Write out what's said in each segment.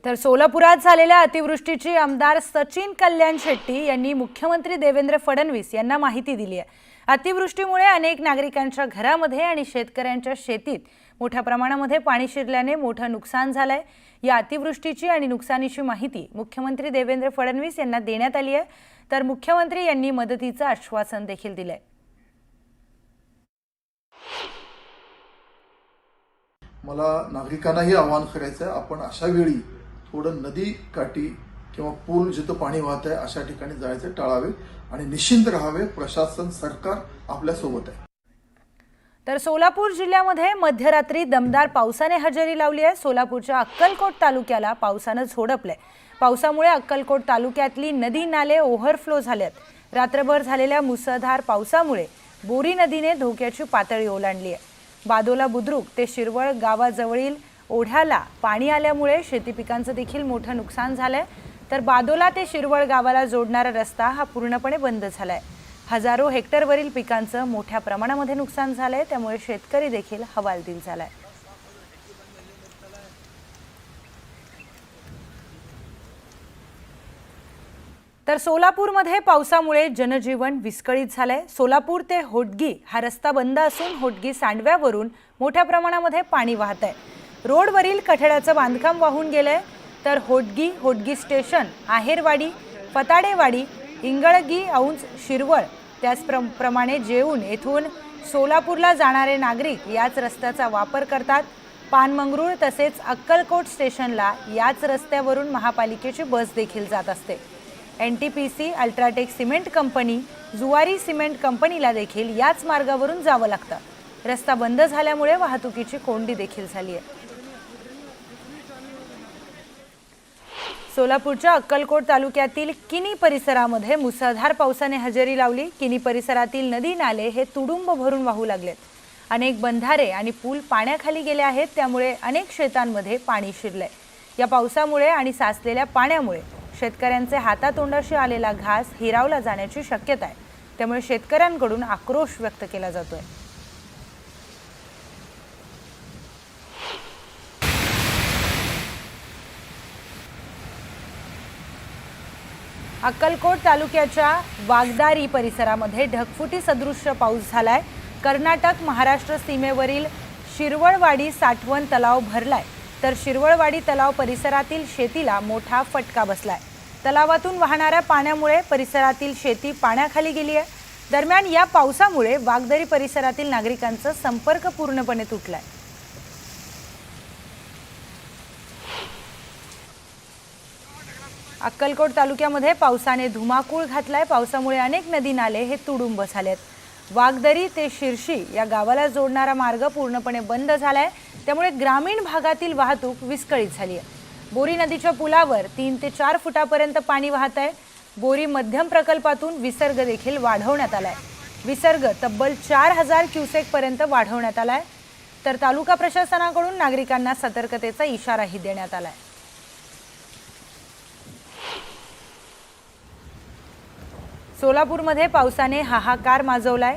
तर सोलापुरात झालेल्या अतिवृष्टीची आमदार सचिन कल्याण शेट्टी यांनी मुख्यमंत्री देवेंद्र फडणवीस यांना माहिती दिली आहे। अतिवृष्टीमुळे अनेक नागरिकांच्या घरामध्ये आणि शेतकऱ्यांच्या शेतीत मोठ्या प्रमाणामध्ये पाणी शिरल्याने मोठं नुकसान झालंय। या अतिवृष्टीची आणि नुकसानीची माहिती मुख्यमंत्री देवेंद्र फडणवीस यांना देण्यात आली आहे। तर मुख्यमंत्री यांनी मदतीचं आश्वासन देखील दिलंय। मला नागरिकांनाही आवाहन करायचं आहे, आपण अशा वेळी थोडं नदी काठी किंवा पूल जिथं पाणी वाहत आहे अशा ठिकाणी जायचे टाळावे आणि निश्चिंत राहावे। प्रशासन सरकार आपल्या सोबत आहे। तर सोलापूर जिल्ह्यामध्ये मध्यरात्री दमदार पावसाने हजेरी लावली आहे। सोलापूरच्या अक्कलकोट तालुक्याला पावसाने झोडपले। पावसामुळे अक्कलकोट तालुक्यातली नदी नाले ओव्हरफ्लो झालेत। रात्रभर झालेल्या मुसळधार पावसामुळे बोरी नदीने धोक्याची पातळी ओलांडली आहे। बादोला बुद्रुक ते शिरवळ गावाजवळील ओढ्याला पाणी आल्यामुळे शेती पिकांचं देखील मोठं नुकसान झालंय। तर बादोला ते शिरवळ गावाला जोडणारा रस्ता हा पूर्णपणे बंद झालाय। हजारो हेक्टरवरील पिकांचं मोठ्या प्रमाणामध्ये नुकसान झालंय, त्यामुळे शेतकरी देखील हवालदिल झालाय। तर सोलापूरमध्ये पावसामुळे जनजीवन विस्कळीत झालंय। सोलापूर ते होटगी हा रस्ता बंद असून होटगी सांडव्यावरून मोठ्या प्रमाणामध्ये पाणी वाहत आहे। रोडवरील कठड्याचं बांधकाम वाहून गेलंय। तर होटगी स्टेशन, आहेरवाडी, फताडेवाडी, इंगळगी, औंच, शिरवळ त्याचप्रमाणे जेऊन येथून सोलापूरला जाणारे नागरिक याच रस्त्याचा वापर करतात। पानमंगरूळ तसेच अक्कलकोट स्टेशनला याच रस्त्यावरून महापालिकेची बस देखील जात असते। NTPC, UltraTech cement company, Zuari cement कंपनीला देखील याच मार्गावरून जावं लागतं। रस्ता बंद झाल्यामुळे वाहतुकीची कोंडी देखील झाली आहे। सोलापूरच्या अक्कलकोट तालुक्यातील किनी परिसरामध्ये मुसळधार पावसाने हजेरी लावली। किनी परिसरातील नदी नाले हे तुडुंब भरून वाहू लागलेत। अनेक बंधारे आणि पूल पाण्याखाली गेले आहेत, त्यामुळे अनेक शेतांमध्ये पाणी शिरलंय। या पावसामुळे आणि साचलेल्या पाण्यामुळे शेतकऱ्यांचे हातातोंडाशी आलेला घास हिरावला जाण्याची शक्यता आहे, त्यामुळे शेतकऱ्यांकडून आक्रोश व्यक्त केला जातोय। अक्कलकोट तालुक्याच्या वागदारी परिसरामध्ये ढगफुटी सदृश्य पाऊस झालाय। कर्नाटक महाराष्ट्र सीमेवरील शिरवळवाडी साठवण तलाव भरलाय। तर शिरवळवाडी तलाव परिसरातील शेतीला मोठा फटका बसलाय। तलावातून वाहणाऱ्या पाण्यामुळे परिसरातील शेती पाण्याखाली गेली आहे। दरम्यान या पावसामुळे वागदरी परिसरातील नागरिकांचा संपर्क पूर्णपणे तुटलाय। अक्कलकोट तालुक्यामध्ये पावसाने धुमाकूळ घातलाय। पावसामुळे अनेक नदी नाले हे तुडुंब झालेत। वागदरी ते शिरशी या गावाला जोडणारा मार्ग पूर्णपणे बंद झालाय, त्यामुळे ग्रामीण भागातील वाहतूक विस्कळीत झाली आहे। बोरी नदीच्या पुलावर 3 ते 4 फुटापर्यंत पाणी वाहत आहे। बोरी मध्यम प्रकल्पातून विसर्ग देखील वाढवण्यात आलाय। विसर्ग तब्बल 4000 क्युसेक पर्यंत वाढवण्यात आलाय। तर तालुका प्रशासनाकडून नागरिकांना सतर्कतेचा इशाराही देण्यात आलाय। सोलापूरमध्ये पावसाने हाहाकार माजवलाय।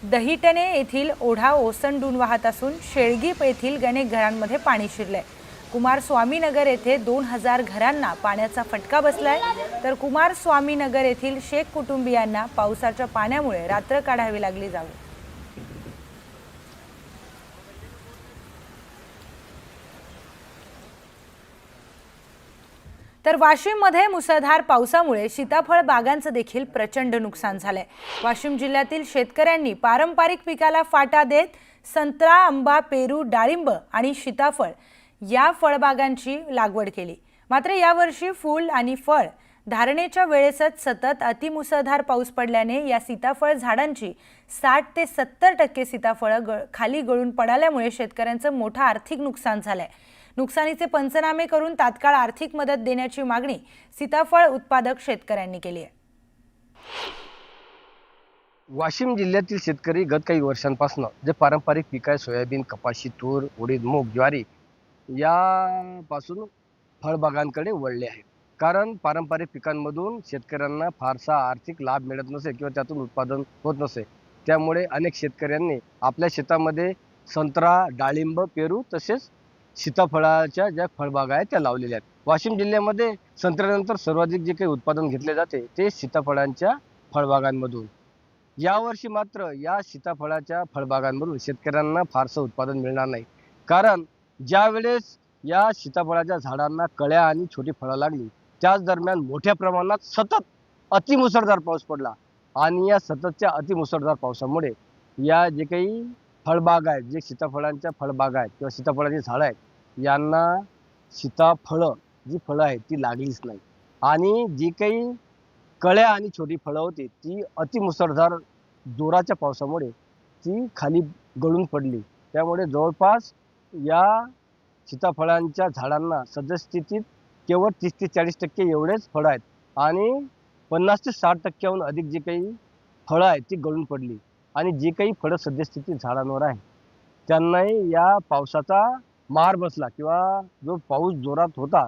दहिटणे येथील ओढा ओसंडून वाहत असून शेळगी येथील अनेक घरांमध्ये पाणी शिरलंय। कुमारस्वामीनगर येथे 2000 घरांना पाण्याचा फटका बसलाय। तर कुमारस्वामीनगर येथील शेख कुटुंबियांना पावसाच्या पाण्यामुळे रात्र काढावी लागली जावी। तर वाशिममध्ये मुसळधार पावसामुळे सीताफळ बागांचं देखील प्रचंड नुकसान झालंय। वाशिम जिल्ह्यातील शेतकऱ्यांनी पारंपरिक पिकाला फाटा देत संत्रा, आंबा, पेरू, डाळिंब आणि सीताफळ या फळबागांची लागवड केली। मात्र यावर्षी फूल आणि फळ धारणेच्या वेळेसच सतत अतिमुसळधार पाऊस पडल्याने या सीताफळ झाडांची 60 ते 70% सीताफळ खाली गळून पडल्यामुळे शेतकऱ्यांचं मोठं आर्थिक नुकसान झालंय। नुकसानीचे पंचनामे करून तात्काळ आर्थिक मदत देण्याची मागणी सीताफळ उत्पादक शेतकऱ्यांनी केली आहे। वाशिम जिल्ह्यातील शेतकरी गत काही वर्षांपासून जे पारंपरिक पीक आहे सोयाबीन, कपाशी, तूर, उडीद, मूग, ज्वारी यापासून फळबागांकडे वळले आहेत। कारण पारंपरिक पिकांमधून शेतकऱ्यांना फारसा आर्थिक लाभ मिळत नसे किंवा त्यातून उत्पादन होत नसे, त्यामुळे अनेक शेतकऱ्यांनी आपल्या शेतामध्ये संत्रा, डाळिंब, पेरू तसेच सीताफळाच्या ज्या फळबागा आहेत त्या लावलेल्या आहेत. वाशिम जिल्ह्यामध्ये संत्र्यानंतर सर्वाधिक जे काही उत्पादन घेतले जाते ते सीताफळांच्या फळबागांमधून. यावर्षी मात्र या सीताफळाच्या फळबागांमधून शेतकऱ्यांना फारसं उत्पादन मिळणार नाही. कारण ज्या वेळेस या सीताफळाच्या झाडांना कळ्या आणि छोटी फळं लागली त्याच दरम्यान मोठ्या प्रमाणात सतत अतिमुसळधार पाऊस पडला आणि या सततच्या अतिमुसळधार पावसामुळे या जे काही फळबाग आहेत, जे सीताफळांच्या फळबागा आहेत किंवा सीताफळाची झाडं आहेत यांना सीताफळं जी फळं आहेत ती लागलीच नाही आणि जी काही कळ्या आणि छोटी फळं होती ती अतिमुसळधार जोराच्या पावसामुळे ती खाली गळून पडली. त्यामुळे जवळपास या सीताफळांच्या झाडांना सद्यस्थितीत केवळ 30 ते 40% एवढेच फळं आहेत आणि 50 ते 60% अधिक जी काही फळं आहेत ती गळून पडली आणि जी काही फळं सद्यस्थितीत झाडांवर आहे त्यांनाही या पावसाचा मार बसला किंवा जो पाऊस जोरात होता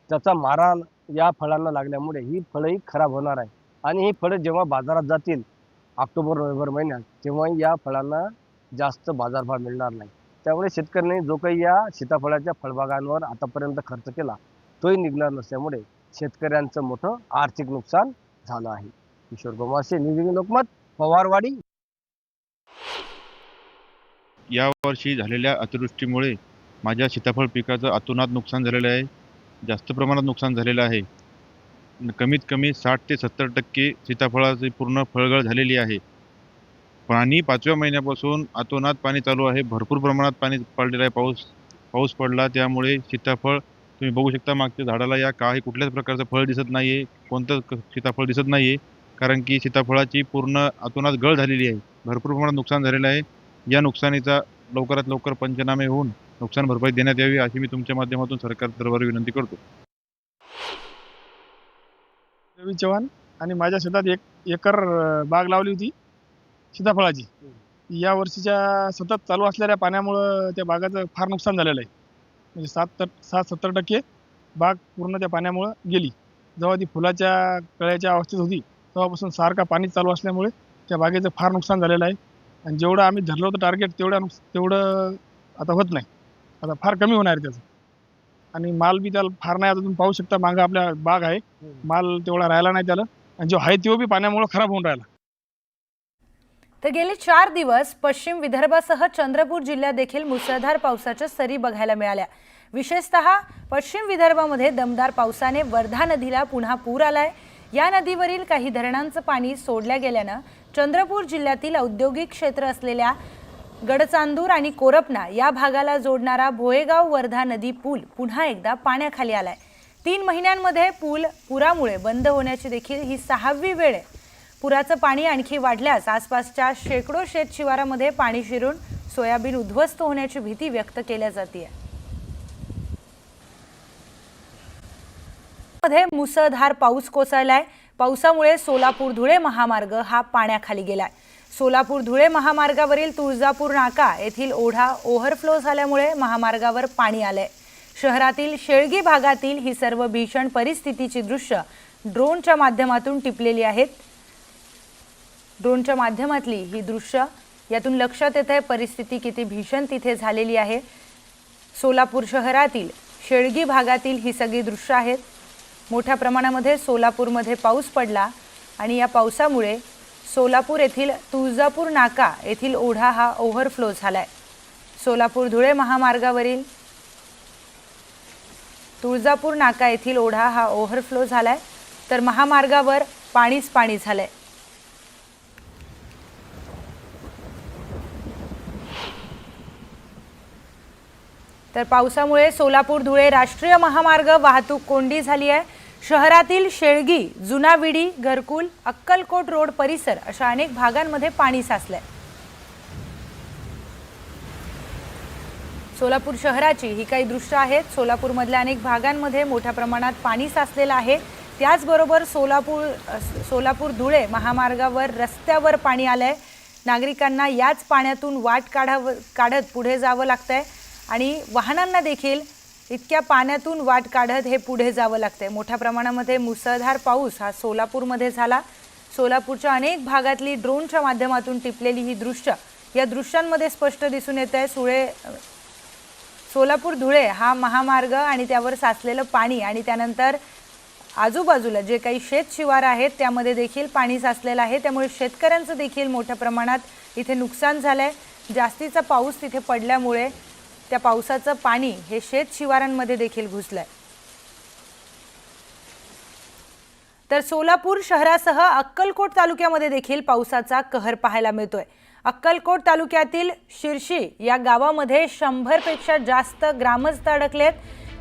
त्याचा मारा या फळांना लागल्यामुळे ही फळंही खराब होणार आहे आणि ही फळं जेव्हा बाजारात जातील ऑक्टोबर-नोव्हेंबर महिन्यात तेव्हा या फळांना जास्त बाजारभाव मिळणार नाही. त्यामुळे शेतकऱ्यांनी जो काही या सीताफळाच्या फळबागांवर आतापर्यंत खर्च केला तोही निघणार नसल्यामुळे शेतकऱ्यांचं मोठं आर्थिक नुकसान झालं आहे. किशोर गोमासे, न्यूज लोकमत, पवारवाडी. यावर्षी झालेल्या अतिवृष्टीमुळे माझ्या सीताफळ पिकाचं अतोनात नुकसान झालेलं आहे. जास्त प्रमाणात नुकसान झालेलं आहे. कमीत कमी 60 ते 70% सीताफळाची पूर्ण फळगळ झालेली आहे. पाणी 5व्या महिन्यापासून अतोनात पाणी चालू आहे. भरपूर प्रमाणात पाणी पडलेलं आहे. पाऊस पडला त्यामुळे सीताफळ तुम्ही बघू शकता मागच्या झाडाला या काही कुठल्याच प्रकारचं फळ दिसत नाही आहे. कोणतं सीताफळ दिसत नाही आहे. कारण की सीताफळाची पूर्ण अतोनात गळ झालेली आहे. भरपूर प्रमाणात नुकसान झालेलं आहे. या नुकसानीचा लवकरात लवकर पंचनामे होऊन नुकसान भरपाई देण्यात यावी अशी मी तुमच्या माध्यमातून सरकार दरबारी विनंती करतो. रवी चव्हाण आणि माझ्या शेतात 1 एकर बाग लावली होती सीताफळाची. या वर्षीच्या सतत चालू असलेल्या पाण्यामुळं त्या बागाचं फार नुकसान झालेलं आहे. म्हणजे 60-70% बाग पूर्ण त्या पाण्यामुळं गेली. जेव्हा ती फुलाच्या कळ्याच्या अवस्थेत होती तेव्हापासून सारखा पाणी चालू असल्यामुळे त्या बागेचं फार नुकसान झालेलं आहे आणि जेवढं आम्ही धरलं होतं टार्गेट तेवढं आता होत नाही. आता फार कमी होणार आहे त्याचं आणि माल बी त्याला फार नाही. आता तुम्ही पाहू शकता मागं आपल्या बाग आहे, माल तेवढा राहिला नाही त्याला आणि जो आहे तो बी पाण्यामुळे खराब होऊन राहिला. तर गेले 4 दिवस पश्चिम विदर्भासह चंद्रपूर जिल्ह्यात देखील मुसळधार पावसाच्या सरी बघायला मिळाल्या. विशेषतः पश्चिम विदर्भामध्ये दमदार पावसाने वर्धा नदीला पुन्हा पूर आलाय. या नदीवरील काही धरणांचं पाणी सोडल्या गेल्यानं चंद्रपूर जिल्ह्यातील औद्योगिक क्षेत्र असलेल्या गडचांदूर आणि कोरपना या भागाला जोडणारा भोयेगाव वर्धा नदी पूल पुन्हा एकदा पाण्याखाली आलाय. 3 महिन्यांमध्ये पूल पुरामुळे बंद होण्याची देखील ही 6वी वेळ आहे. पुराचं पाणी आणखी वाढल्यास आसपासच्या शेकडो शेत शिवारामध्ये पाणी शिरून सोयाबीन उद्ध्वस्त होण्याची भीती व्यक्त केली जाते. मध्ये मुसळधार पाऊस कोसळलाय. पावसामुळे सोलापूर धुळे महामार्ग हा पाण्याखाली गेलाय. सोलापूर धुळे महामार्गावरील तुळजापूर नाका येथील ओढा ओव्हरफ्लो झाल्यामुळे महामार्गावर पाणी आलंय. शहरातील शेळगी भागातील ही सर्व भीषण परिस्थितीची दृश्य ड्रोनच्या माध्यमातून टिपलेली आहेत. ड्रोनच्या माध्यमातली ही दृश्य यातून लक्षात येते परिस्थिती किती भीषण तिथे झालेली आहे. सोलापूर शहरातील शेळगी भागातील ही सगळी दृश्य आहेत. मोठ्या प्रमाणामध्ये सोलापूरमध्ये पाऊस पडला आणि या पावसामुळे सोलापूर येथील तुळजापूर नाका येथील ओढा हा ओव्हरफ्लो झालाय. सोलापूर धुळे महामार्गावरील तुळजापूर नाका येथील ओढा हा ओव्हरफ्लो झालाय तर महामार्गावर पाणीच पाणी झालंय. तर पावसामुळे सोलापूर धुळे राष्ट्रीय महामार्ग वाहतूक कोंडी झाली आहे. शहरातील शेळगी, जुनाविडी, घरकुल, अक्कलकोट रोड परिसर अशा अनेक भागांमध्ये पाणी साचलंय. सोलापूर शहराची ही काही दृश्य आहेत. सोलापूरमधल्या अनेक भागांमध्ये मोठ्या प्रमाणात पाणी साचलेलं आहे. त्याचबरोबर सोलापूर धुळे महामार्गावर रस्त्यावर पाणी आलंय. नागरिकांना याच पाण्यातून वाट काढत पुढे जावं लागतंय आणि वाहनांना देखील इतक्या पाण्यातून वाट काढत हे पुढे जावं लागतंय. मोठ्या प्रमाणामध्ये मुसळधार पाऊस हा सोलापूरमध्ये झाला. सोलापूरच्या अनेक भागातली ड्रोनच्या माध्यमातून टिपलेली ही दृश्य या दृश्यांमध्ये स्पष्ट दिसून येत आहे. सोलापूर धुळे हा महामार्ग आणि त्यावर साचलेलं पाणी आणि त्यानंतर आजूबाजूला जे काही शेत शिवार आहेत त्यामध्ये देखील पाणी साचलेलं आहे, त्यामुळे शेतकऱ्यांचं देखील मोठ्या प्रमाणात इथे नुकसान झालंय। जास्तीचा पाऊस तिथे पडल्यामुळे त्या पावसाचं पाणी हे शेत शिवारांमध्ये देखील घुसलंय। तर सोलापूर शहरासह अक्कलकोट तालुक्यामध्ये देखील पावसाचा कहर पाहायला मिळतोय। अक्कलकोट तालुक्यातील शिरशी या गावामध्ये 100 पेक्षा जास्त ग्रामस्थ अडकलेत।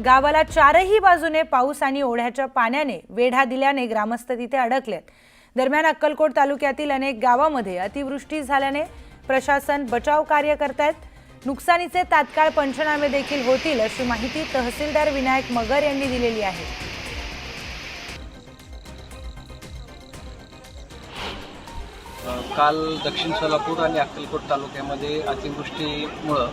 गावाला चारही बाजूने पाऊस आणि ओढ्याच्या पाण्याने वेढा दिल्याने ग्रामस्थ तिथे अडकलेत। दरम्यान अक्कलकोट तालुक्यातील अनेक गावांमध्ये अतिवृष्टी झाल्याने प्रशासन बचाव कार्य करतायत। नुकसानीचे तात्काळ पंचनामे देखील होतील अशी माहिती तहसीलदार विनायक मगर यांनी दिलेली आहे। काल दक्षिण सोलापूर आणि अक्कलकोट तालुक्यामध्ये अतिवृष्टीमुळं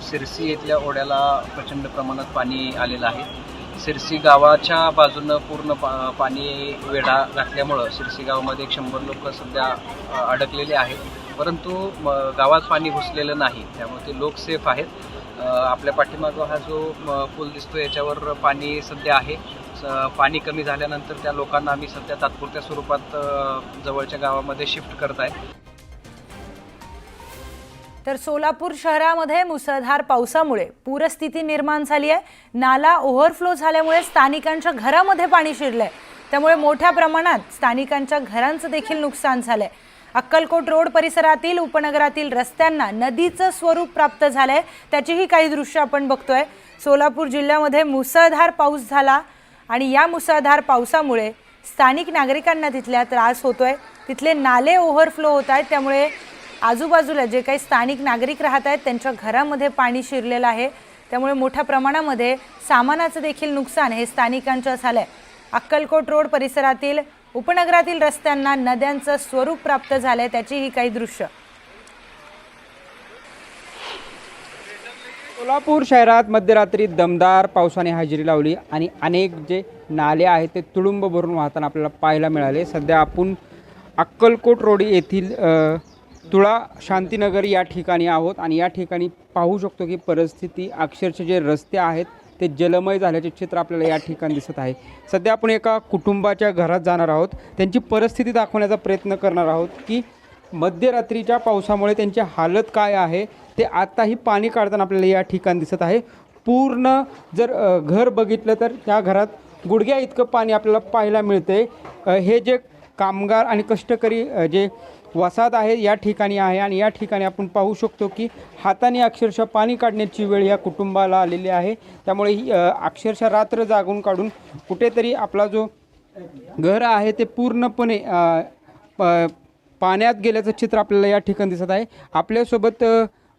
सिरसी येथील ओढ्याला प्रचंड प्रमाणात पाणी आलेलं आहे। सिरसी गावाच्या बाजूनं पूर्ण पाणी वेढा घातल्यामुळं सिरसी गावामध्ये 100 लोक सध्या अडकलेले आहेत, परंतु गावात पाणी घुसलेलं नाही, त्यामुळे ते लोक सेफ आहेत। आपल्या पाठीमागं हा जो पूल दिसतो याच्यावर पाणी सध्या आहे। पाणी कमी झाल्यानंतर त्या लोकांना आम्ही सध्या तात्पुरत्या स्वरूपात जवळच्या गावामध्ये शिफ्ट करत आहे। तर सोलापूर शहरामध्ये मुसळधार पावसामुळे पूरस्थिती निर्माण झाली आहे। नाला ओव्हरफ्लो झाल्यामुळे स्थानिकांच्या घरामध्ये पाणी शिरलंय, त्यामुळे मोठ्या प्रमाणात स्थानिकांच्या घरांचं देखील नुकसान झालंय। अक्कलकोट रोड परिसरातील उपनगरातील रस्त्यांना नदीचं स्वरूप प्राप्त झालंय, त्याचीही काही दृश्य आपण बघतोय। सोलापूर जिल्ह्यामध्ये मुसळधार पाऊस झाला आणि या मुसळधार पावसामुळे स्थानिक नागरिकांना तिथल्या त्रास होतोय। तिथले नाले ओव्हरफ्लो होत आहेत, त्यामुळे आजूबाजूला जे काही स्थानिक नागरिक राहत आहेत त्यांच्या घरामध्ये पाणी शिरलेलं आहे, त्यामुळे मोठ्या प्रमाणामध्ये सामानाचं देखील नुकसान हे स्थानिकांचं झालंय। अक्कलकोट रोड परिसरातील उपनगरातील रस्त्यांना नद्यांचं स्वरूप प्राप्त झालंय, त्याची ही काही दृश्य। सोलापूर शहरात मध्यरात्री दमदार पावसाने हजेरी लावली आणि अनेक जे नाले आहेत ते तुडुंब भरून वाहताना आपल्याला पाहायला मिळाले। सध्या आपण अक्कलकोट रोड येथील तुळा शांतीनगर या ठिकाणी आहोत आणि या ठिकाणी पाहू शकतो की परिस्थिती अक्षरशः जे रस्ते आहेत ते जलमय झाल्याचे चित्र आपल्याला या ठिकाणी दिसत आहे। सध्या आपण एका कुटुंबाच्या घरात जाणार आहोत, त्यांची परिस्थिती दाखवण्याचा प्रयत्न करणार आहोत की मध्यरात्रीच्या पावसामुळे त्यांची हालत काय आहे ते आताही पाणी काढताना आपल्याला या ठिकाणी दिसत आहे। पूर्ण जर घर बघितलं तर त्या घरात गुडघ्या इतकं पाणी आपल्याला पाहायला मिळते। हे जे कामगार आणि कष्टकरी जे वसाहत आहे या ठिकाणी आहे आणि या ठिकाणी आपण पाहू शकतो की हाताने अक्षरशः पाणी काढण्याची वेळ या कुटुंबाला आलेली आहे। त्यामुळे अक्षरशः रात्र जागून काढून कुठेतरी आपला जो घर आहे ते पूर्णपणे पाण्यात गेल्याचं चित्र आपल्याला या ठिकाणी दिसत आहे। आपल्यासोबत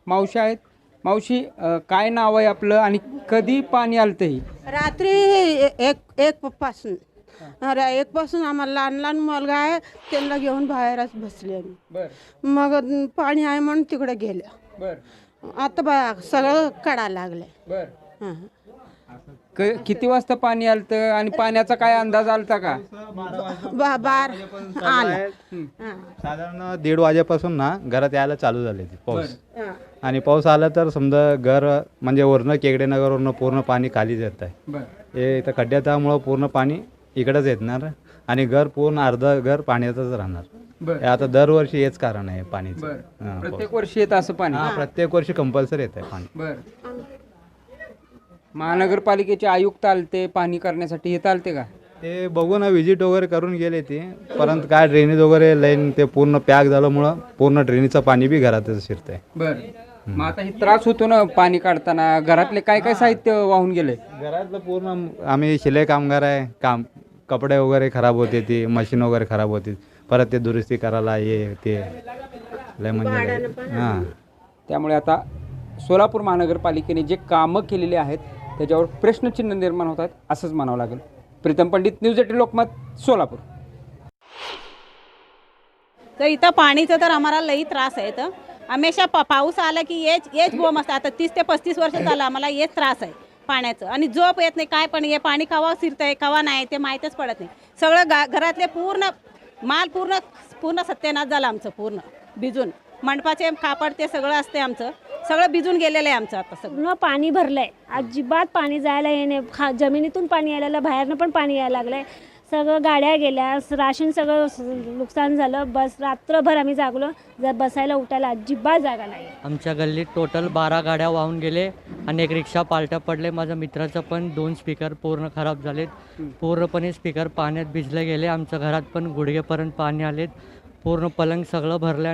मावशी आहेत। मावशी, काय नाव आहे आपलं आणि कधी पाणी आलं ते? रात्री एक पासून आम्हाला लहान लहान मुलगा आहे त्यांना घेऊन बाहेरच बसले आम्ही। मग पाणी आहे म्हणून तिकडे गेले। आता सगळं काढायला लागले। किती वाजता पाणी आलं आणि पाण्याचा काय अंदाज आलता का? बार आला। साधारण 1:30 वाजेपासून ना घरात यायला चालू झाले पाऊस, आणि पाऊस आला तर समजा घर म्हणजे वरनं केगडे नगरवरनं पूर्ण पाणी खाली येत आहे। हे इथं खड्ड्यात त्यामुळं पूर्ण पाणी इकडेच येणार आणि घर पूर्ण अर्ध घर पाण्यातच राहणार। हे आता दरवर्षी हेच कारण आहे पाणीचं। प्रत्येक वर्षी येत असं पाणी? प्रत्येक वर्षी कंपल्सरी येत आहे पाणी। महानगरपालिकेचे आयुक्त आलते पाणी करण्यासाठी, येत आलते का? ते बघून व्हिजिट वगैरे करून गेले ते, परंतु काय ड्रेनेज वगैरे लाईन ते पूर्ण पॅक झाल्यामुळं पूर्ण ड्रेनेजचं पाणी बी घरातच शिरतंय। मग आता हे त्रास होतो ना पाणी काढताना, घरातले काय काय साहित्य वाहून गेले? घरातलं पूर्ण आम्ही शिलाई कामगार आहे, कपडे वगैरे खराब होते, ती मशीन वगैरे खराब होती, परत ते दुरुस्ती करायला ये ते लय म्हणजे हां। त्यामुळे आता सोलापूर महानगरपालिकेने जे कामं केलेली आहेत त्याच्यावर प्रश्नचिन्ह निर्माण होत आहेत असंच म्हणावं लागेल। प्रीतम पंडित, न्यूज 18 लोकमत, सोलापूर। तर इथं पाणीचं तर आम्हाला लई त्रास आहे। तर हमेशा पाऊस आला की हेच बोंब असतं। आता 30 ते 35 वर्ष झालं आम्हाला हेच त्रास आहे पाण्याचं, आणि झोप येत नाही काय, पण हे पाणी कवा शिरतंय कवा नाही ते माहीतच पडत नाही। सगळं घरातले पूर्ण माल पूर्ण सत्यानाश झाला आमचं, पूर्ण भिजून। मंडपाचे कापड ते सगळं असते आमचं, सगळं भिजून गेलेलं आहे आमचं आता सगळं. पूर्ण पाणी भरलंय, अजिबात पाणी जायला येणे, जमिनीतून पाणी यायला, बाहेरनं पण पाणी यायला लागलंय. सगळं गाड्या गेल्या, राशन सगळं नुकसान झालं. बस रात्रभर आम्ही जागलो, जर बसायला उठायला अजिबात जागा नाही. आमच्या गल्लीत टोटल 12 गाड्या वाहून गेले आणि एक रिक्षा पालट्या पडले. माझ्या मित्राचं पण 2 स्पीकर पूर्ण खराब झालेत. पूर्णपणे स्पीकर पाण्यात भिजले गेले. आमच्या घरात पण गुडघेपर्यंत पाणी आलेत. पूर्ण पलंग सगळं भरलं.